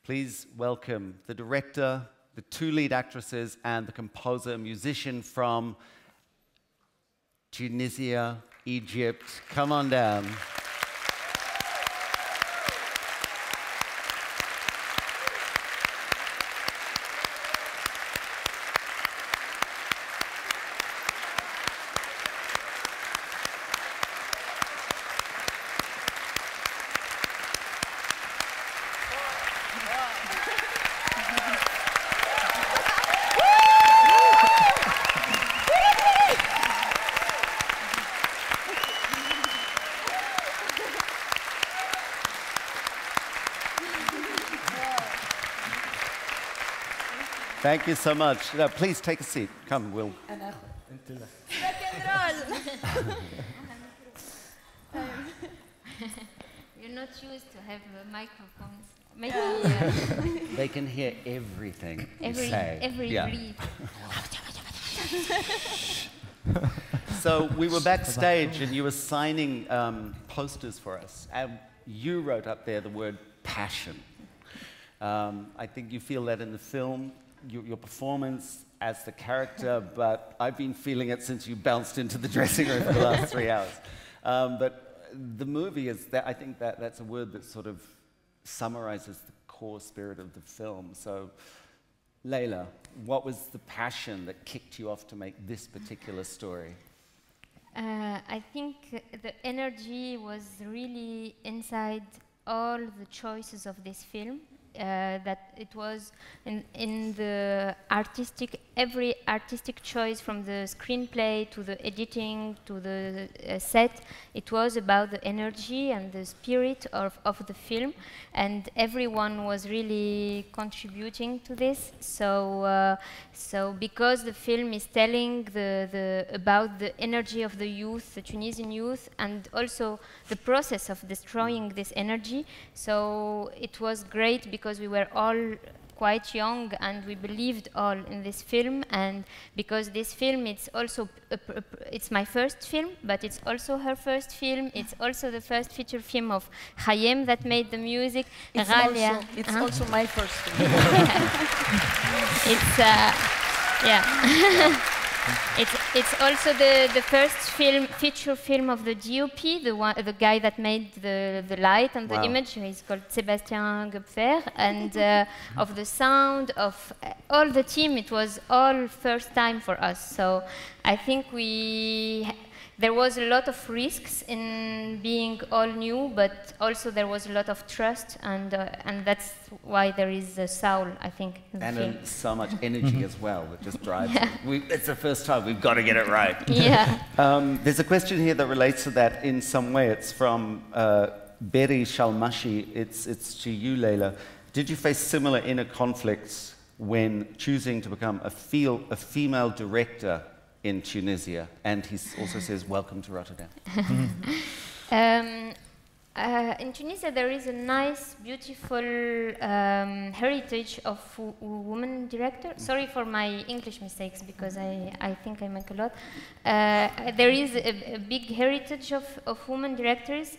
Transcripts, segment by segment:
Please welcome the director, the two lead actresses, and the composer, musician from Tunisia, Egypt. Come on down. Thank you so much. Now, please take a seat. Come, Will. You're not used to have microphones. Maybe they can hear everything you say. Every breath. So we were backstage and you were signing posters for us. And you wrote up there the word passion. I think you feel that in the film. Your performance as the character, but I've been feeling it since you bounced into the dressing room for the last 3 hours. But the movie is that, I think that's a word that sort of summarizes the core spirit of the film. So, Leyla, what was the passion that kicked you off to make this particular story? I think the energy was really inside all the choices of this film. That it was in the every artistic choice, from the screenplay to the editing to the set, it was about the energy and the spirit of the film, and everyone was really contributing to this. So, so because the film is telling about the energy of the youth, the Tunisian youth, and also the process of destroying this energy, so it was great because we were all quite young and we believed all in this film, and because this film, it's also it's my first film, but it's also her first film. It's also the first feature film of Hayem that made the music. It's also my first film. It's yeah. It's also the first feature film of the DOP, the guy that made the light and the image. He's called Sébastien Gupfer, and of the sound of all the team. It was all first time for us. So I think there was a lot of risks in being all new, but also there was a lot of trust, and that's why there is a soul, I think, in the film. And so much energy as well that just drives it. It's the first time, we've got to get it right. Yeah. There's a question here that relates to that in some way. It's from Beri Shalmashi. It's to you, Leyla. Did you face similar inner conflicts when choosing to become a female director in Tunisia? And he also says, welcome to Rotterdam. In Tunisia, there is a nice, beautiful heritage of women directors. Sorry for my English mistakes, because I think I make a lot. There is a big heritage of women directors,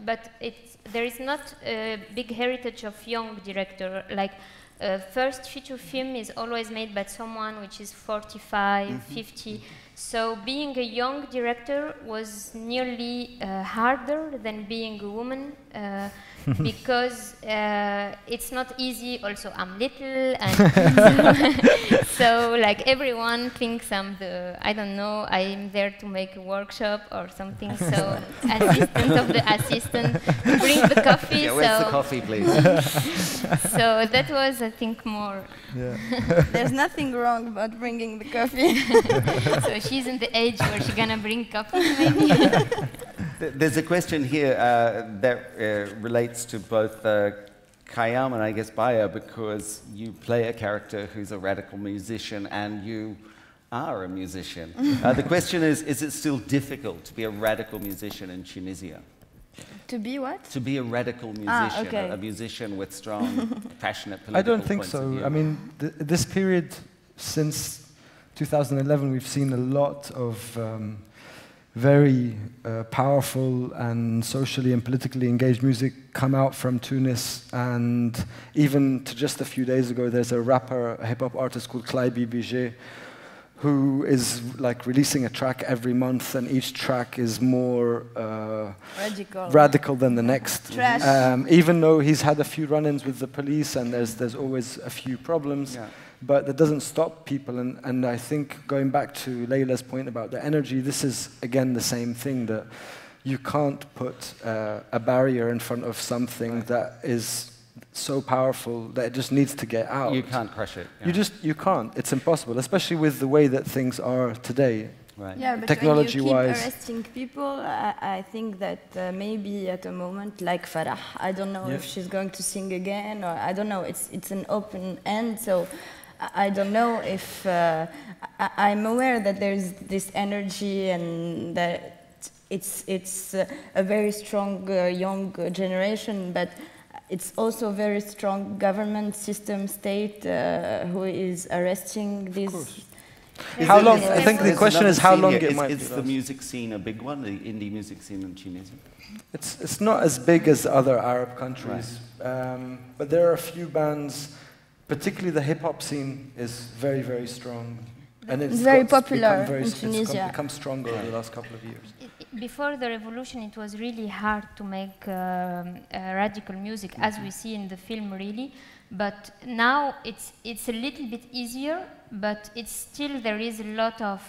but there is not a big heritage of young director. Like, first feature film is always made by someone which is 45, 50. So being a young director was nearly harder than being a woman, because it's not easy. Also, I'm little, and so like everyone thinks I don't know, I'm there to make a workshop or something. So assistant of the assistant to bring the coffee. Yeah, where's the coffee, please? So that was, I think, more. Yeah. There's nothing wrong about bringing the coffee. So she's in the age where she's gonna bring coffee, maybe. There's a question here that relates to both Khayyam and I guess Baya, because you play a character who's a radical musician and you are a musician. The question is it still difficult to be a radical musician in Tunisia? To be what? To be a radical musician, okay. a musician with strong, passionate political I don't think points of so. view. I mean, this period since 2011, we've seen a lot of very powerful and socially and politically engaged music come out from Tunis. And even to just a few days ago, there's a rapper, a hip-hop artist called Clyde BBG, who is like releasing a track every month, and each track is more radical than the next. Even though he's had a few run-ins with the police, and there's always a few problems. Yeah. But that doesn't stop people, and I think going back to Leyla's point about the energy, this is again the same thing, that you can't put a barrier in front of something that is so powerful that it just needs to get out. You can't crush it. Yeah. You can't. It's impossible, especially with the way that things are today. Right. Yeah, but technology-wise. when you keep arresting people, I think that maybe at a moment like Farah, I don't know if she's going to sing again, or I don't know. It's an open end, so I don't know if I'm aware that there's this energy and that it's a very strong young generation, but it's also a very strong government system, state who is arresting these. How long? I think the question is how long it might be. Is the music scene a big one, the indie music scene in Tunisia? It's not as big as other Arab countries, but there are a few bands. Particularly the hip-hop scene is very, very strong. And it's very popular in Tunisia. It's become stronger in the last couple of years. Before the revolution, it was really hard to make radical music, as we see in the film, really. But now it's a little bit easier, but it's still, there is a lot of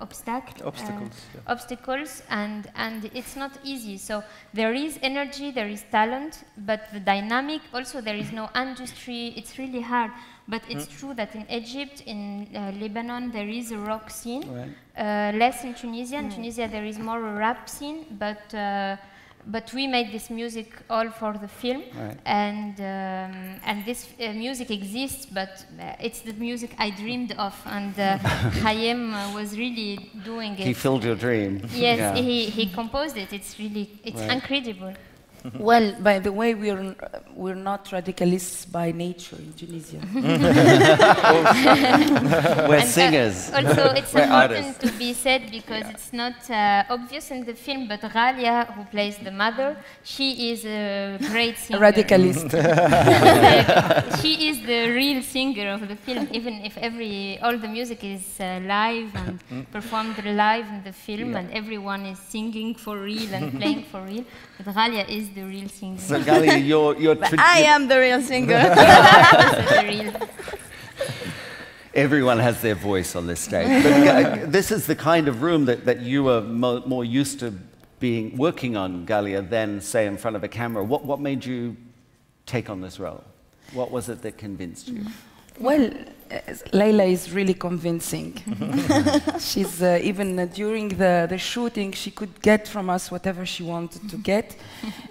obstacles, and it's not easy. So there is energy, there is talent, but the dynamic, also there is no industry. It's really hard. But it's true that in Egypt, in Lebanon, there is a rock scene, less in Tunisia. In Tunisia, there is more a rap scene, but we made this music all for the film, and this music exists, but it's the music I dreamed of, and Hayem was really doing it. He filled your dream. Yes, he composed it. It's incredible. Well, by the way, we're not radicalists by nature in Tunisia. We're singers. Also, it's important to be said because it's not obvious in the film, but Ghalia, who plays the mother, she is a great singer. A radicalist. She is the real singer of the film, even if all the music is live and performed live in the film, and everyone is singing for real and playing for real. But Ghalia is the real singer. So Ghalia, you're I am the real singer. Everyone has their voice on this stage. But this is the kind of room that you are more used to working on, Ghalia, than, say, in front of a camera. What made you take on this role? What was it that convinced you? Well, Leyla is really convincing. She's even during the shooting, she could get from us whatever she wanted to get,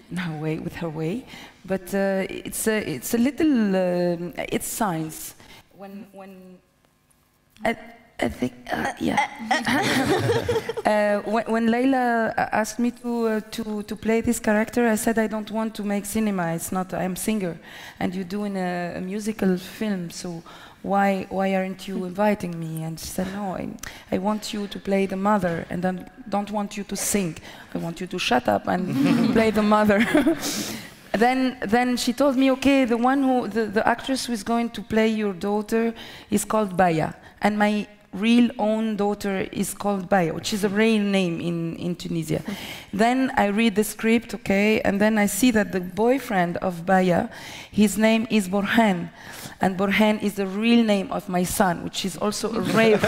in her way, with her way. But it's a little it's science. When I think when Leyla asked me to play this character, I said I don't want to make cinema. It's not. I'm a singer, and you're doing a musical film, so. Why aren't you inviting me? And she said, no, I want you to play the mother, and I don't want you to sing. I want you to shut up and play the mother. Then she told me, okay, the actress who is going to play your daughter is called Baya, and my real own daughter is called Baya, which is a real name in Tunisia. Then I read the script, okay, and then I see that the boyfriend of Baya, his name is Borhan. And Borhan is the real name of my son, which is also a rare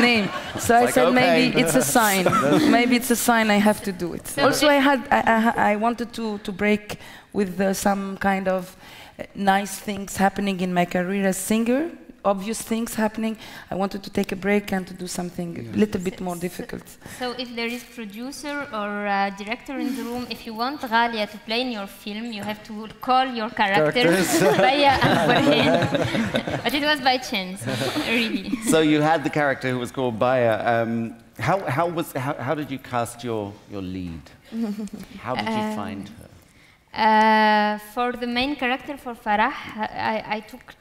name. So I said, maybe it's a sign. Maybe it's a sign I have to do it. So also, I wanted to break with some kind of nice things happening in my career as singer, obvious things happening. I wanted to take a break and to do something a little bit more difficult. So if there is producer or director in the room, if you want Ghalia to play in your film, you have to call your characters Baya and Borhan. But it was by chance, really. So you had the character who was called Baya. How did you cast your lead? How did you find her? For the main character, for Farah, I took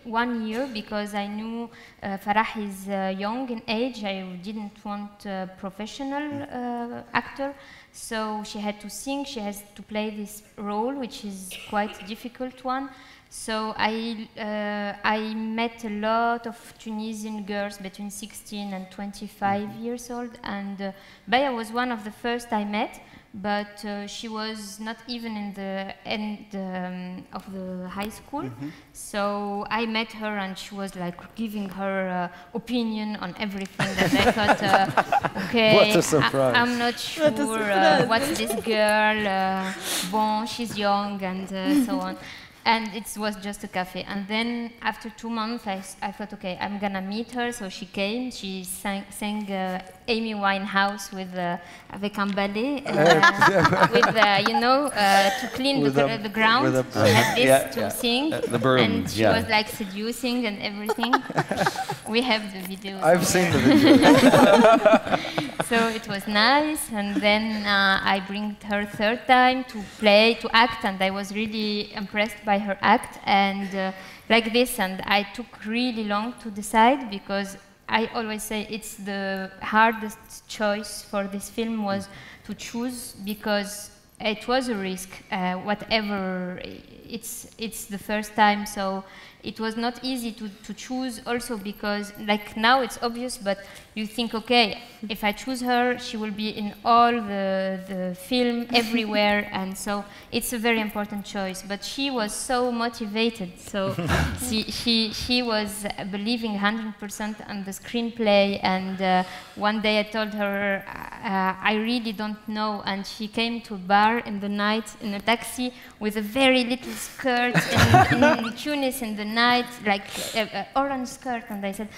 1 year because I knew Farah is young in age. I didn't want a professional actor, so she had to sing, she has to play this role, which is quite a difficult one. So I met a lot of Tunisian girls between 16 and 25 years old, and Baya was one of the first I met. But she was not even in the end of the high school. So I met her and she was like giving her opinion on everything that I thought, okay, what a surprise. I'm not sure what's this girl, bon, she's young and so on. And it was just a cafe. And then after 2 months, I thought, okay, I'm gonna meet her. So she came, she sang Amy Winehouse avec un balai, with, you know, to clean the ground. She had this to sing. The broom, and she was like seducing and everything. We have the videos. I've seen the video. So it was nice, and then I bring her third time to play, to act, and I was really impressed by her act, and like this, and I took really long to decide, because I always say it's the hardest choice for this film was to choose, because it was a risk, whatever, it's the first time, so it was not easy to choose, also because, like, now it's obvious, but you think, okay, if I choose her, she will be in all the film, everywhere, and so it's a very important choice. But she was so motivated, so she was believing 100% on the screenplay, and one day I told her, I really don't know, and she came to a bar in the night in a taxi with a very little skirt in Tunis in the night, like an orange skirt, and I said,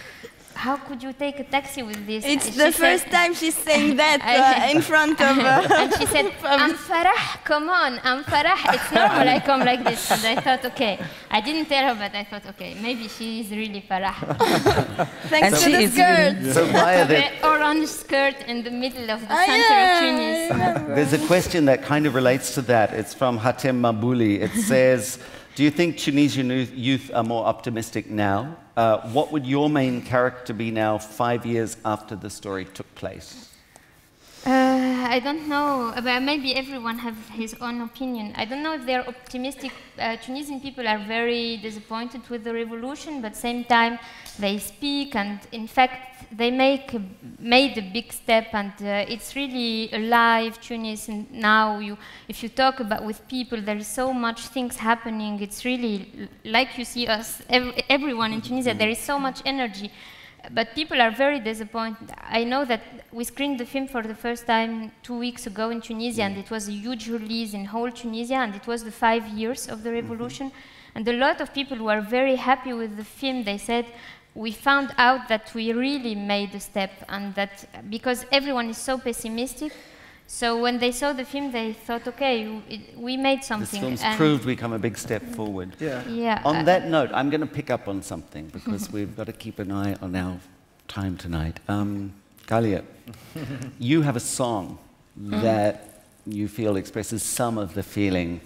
how could you take a taxi with this? It's the first time she's saying that in front of and she said, I'm Farah, come on, I'm Farah, it's normal I come like this. And I thought, okay, I didn't tell her, but I thought, okay, maybe she is really Farah. Thanks to the skirt. Really, so Maya, the orange skirt in the middle of the center of Tunis. There's a question that kind of relates to that. It's from Hatem Mabouli. It says, do you think Tunisian youth are more optimistic now? What would your main character be now, 5 years after the story took place? I don't know, but maybe everyone has his own opinion. I don't know if they're optimistic. Tunisian people are very disappointed with the revolution, but at the same time they speak, and in fact they made a big step, and it's really alive, Tunis. And now if you talk about with people, there is so much things happening. It's really like you see us, everyone in Tunisia, there is so much energy. But people are very disappointed. I know that we screened the film for the first time 2 weeks ago in Tunisia, and it was a huge release in whole Tunisia, and it was the 5 years of the revolution. And a lot of people were very happy with the film. They said, we found out that we really made a step, and that because everyone is so pessimistic, so when they saw the film, they thought, okay, we made something. This film's proved we come a big step forward. Yeah. On that note, I'm going to pick up on something, because we've got to keep an eye on our time tonight. Galia, you have a song that you feel expresses some of the feeling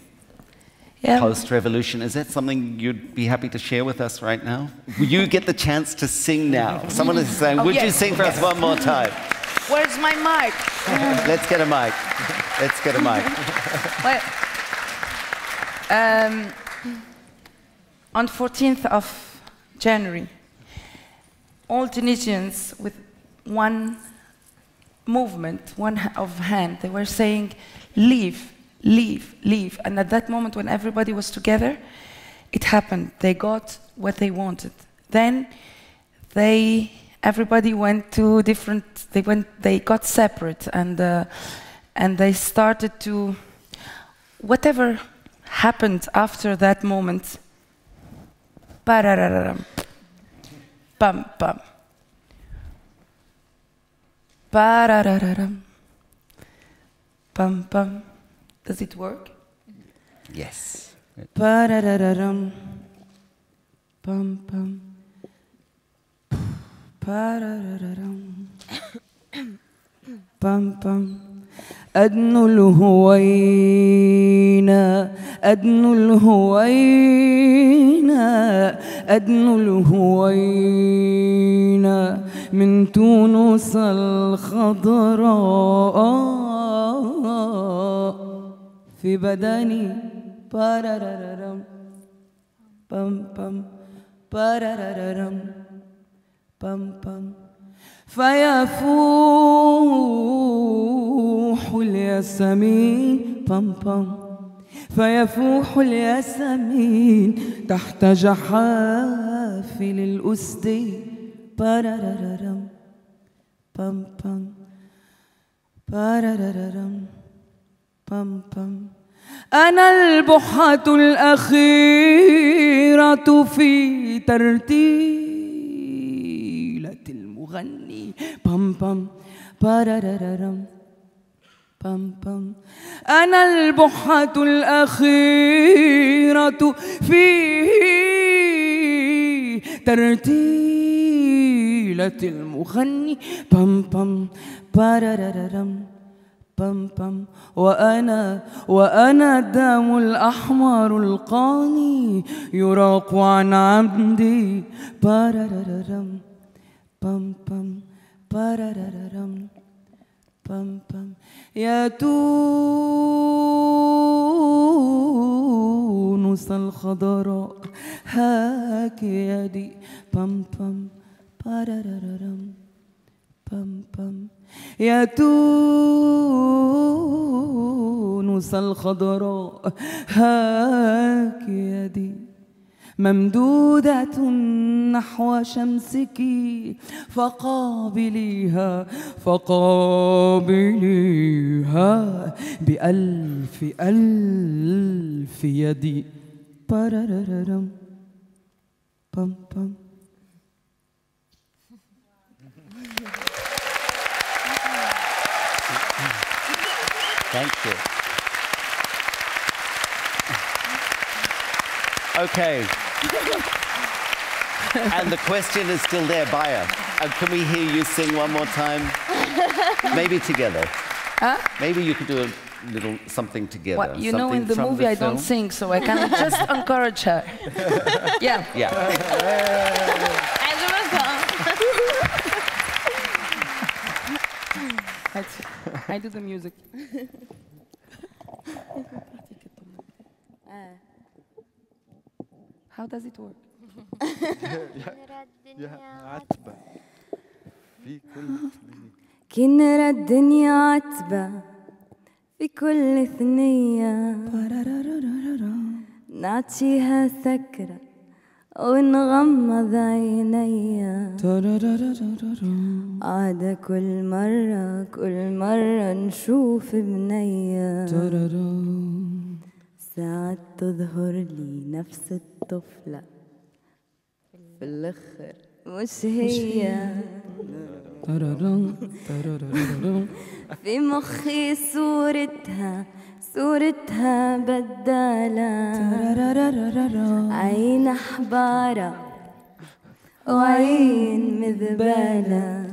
post-revolution. Is that something you'd be happy to share with us right now? You get the chance to sing now. Someone is saying, would you sing for us one more time? Where's my mic? Let's get a mic. Let's get a mic. Well, on 14th of January, all Tunisians with one movement, one of hand, they were saying, leave, leave, leave. And at that moment when everybody was together, it happened. They got what they wanted. Then everybody went to different, they got separate, and they started to, whatever happened after that moment, parararam, pam pam, parararam, pam pam. Does it work? Yes. Parararam, pam pam. Parararam, pam pam. أدنو الهوينا أدنو الهوينا أدنو الهوينا من تونس الخضراء في بدني بارارارم بام بام بارارارم بام بام فيفوح الياسمين بام بام فيفوح الياسمين تحت جحافل الأسد بارارارم بام بام بارارارم بام بام أنا البحة الأخيرة في ترتيلة المغني بام بام بارارارم بام بام أنا البحة الأخيرة في ترتيلة المغني بام بام بارارارم بام بام وأنا الدم الأحمر القاني يراق عن عمدي بارارارم بام بام بارارارم بام بام يا تونس الخضراء هاك يدي بام بام بارارارم بام بام يا تونس الخضراء هاك يدي ممدودة نحو شمسك فقابليها بألف ألف يدي بارارارم بام بام. Thank you. Okay. And the question is still there, Baya. Can we hear you sing one more time? Maybe together. Huh? Maybe you could do a little something together. What, you know, in the movie I don't sing, so I can just encourage her. Yeah. Yeah. I do the music. How does it work? عتبة في كل كي نرى الدنيا عتبة في كل ثنية نعطيها سكرة ونغمض عينيا عادة كل مرة نشوف بنية ساعات تظهر لي نفس الطفلة في الآخر مش هي في مخي صورتها بدالة عين حبارة وعين مذبالة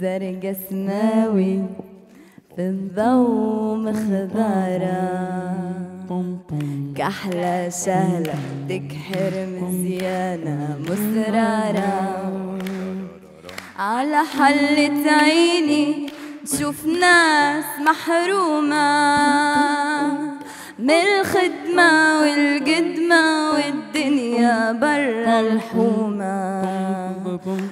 زرقا سماوي في الضو مخضارة كحلة شهلة تكحر مزيانة مسرارة على حلة عيني نشوف ناس محرومة من الخدمة والقدمة والدنيا برا الحومة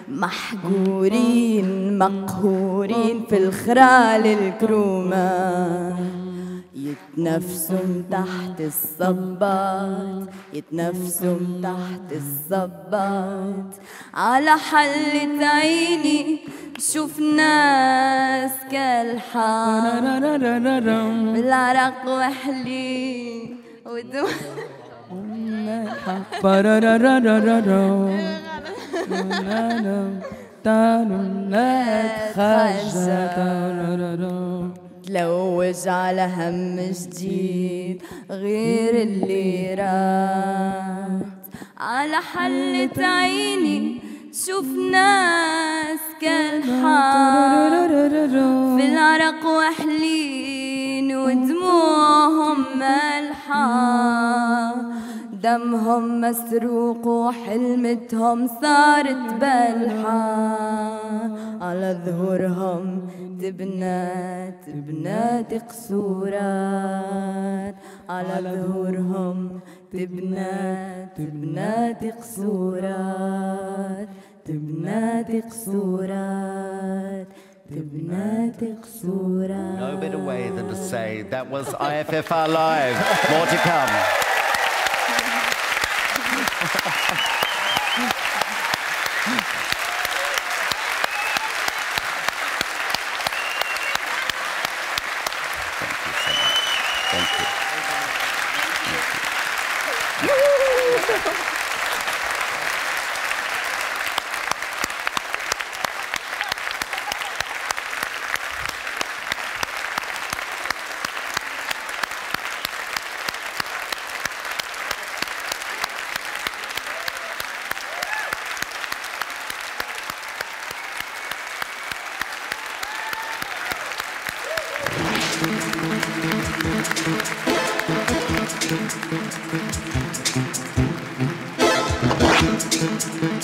محقورين مقهورين في الخرال الكرومة يتنفسوا تحت الصباط يتنفسوا تحت الصباط على حلة عيني شوف ناس كالحار بالعرق وحلي ودم تلوج على هم جديد غير اللي راح على حلة عيني شوف ناس كالحار في العرق وحلين ودموعهم ملحة دمهم مسروق وحلمتهم صارت بلحة على ظهورهم تبنات قصورات على ظهورهم تبنات قصورات تبنات قصورات تبنات قصورات. No better way than to say that was IFFR Live. More to come.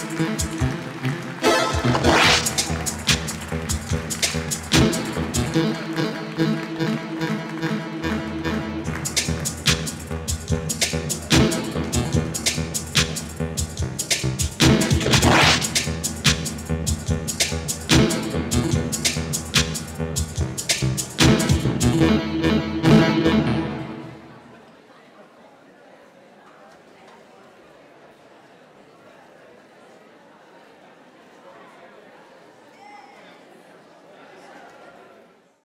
Thank you.